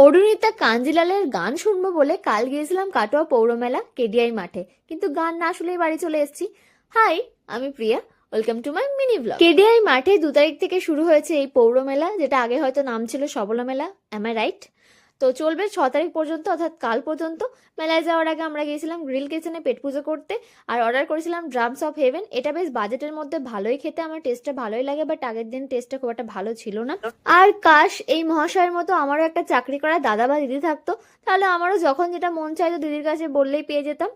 অরুণিতা কাঞ্জিলালের গান শুনবো বলে কাল গিয়েছিলাম কাটোয়া পৌরমেলা কেডিআই মাঠে, কিন্তু গান না শুনেই বাড়ি চলে এসেছি। হাই, আমি Priya, welcome to my mini blog. KDI মাঠে 2 তারিখ থেকে শুরু হয়েছে এই পৌরমেলা, যেটা আগে হয়তো নাম ছিল সবলা মেলা, এম আই রাইট? তো চলবে 6 তারিখ পর্যন্ত, অর্থাৎ কাল পর্যন্ত। মেলায় যাওয়ার আগে আমরা গিয়েছিলাম গ্রিল কিচেনে পেট পুজো করতে, আর অর্ডার করেছিলাম ড্রামস অফ হেভেন। এটা বেশ বাজেটের মধ্যে ভালোই খেতে, আমার টেস্টটা ভালোই লাগে, বাট আগের দিন টেস্টটা খুব একটা ভালো ছিল না। আর কাশ এই মহাশয়ের মতো আমারও একটা চাকরি করা দাদা বা দিদি থাকতো, তাহলে আমারও যখন যেটা মন চাইতো দিদির কাছে বললেই পেয়ে যেতাম।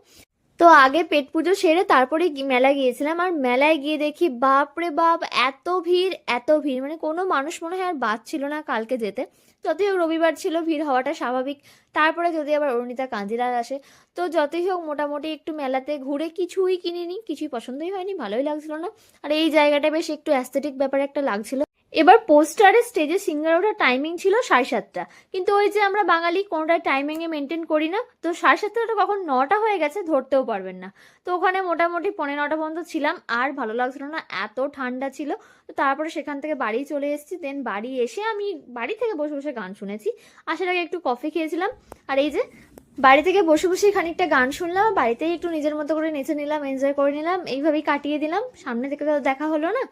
তো আগে পেট পুজো সেরে তারপরে মেলায় গিয়েছিলাম, আর মেলায় গিয়ে দেখি বাপ রে বাপ, এত ভিড় এত ভিড়, মানে কোনো মানুষ মনে হয় আর বাদ ছিল না কালকে যেতে। যতই হোক রবিবার ছিল, ভিড় হওয়াটা স্বাভাবিক। তারপরে যদি আবার অরুণিতা কাঞ্জিলাল আসে, তো যতই হোক মোটামুটি একটু মেলাতে ঘুরে কিছুই কিনিনি, কিছুই পছন্দই হয়নি, ভালোই লাগছিল না। আর এই জায়গাটা বেশ একটু অ্যাস্থেটিক ব্যাপার একটা লাগছিল। এবার পোস্টারে স্টেজে সিঙ্গার ওঠার টাইমিং ছিল 7:30, কিন্তু ওই যে আমরা বাঙালি কোনোটা টাইমিং এ মেনটেন করি না, তো 7:30 কখন 9টা হয়ে গেছে ধরতেও পারবেন না। তো ওখানে মোটামুটি 9:45 পর্যন্ত ছিলাম, আর ভালো লাগছিল না, এত ঠান্ডা ছিল। তো তারপরে সেখান থেকে বাড়ি চলে এসেছি। দেন বাড়ি এসে আমি বাড়ি থেকে বসে বসে গান শুনেছি, আসার আগে একটু কফি খেয়েছিলাম। আর এই যে বাড়ি থেকে বসে বসে খানিকটা গান শুনলাম, বাড়িতেই একটু নিজের মতো করে নেচে নিলাম, এনজয় করে নিলাম, এইভাবেই কাটিয়ে দিলাম। সামনে থেকে তো দেখা হলো না।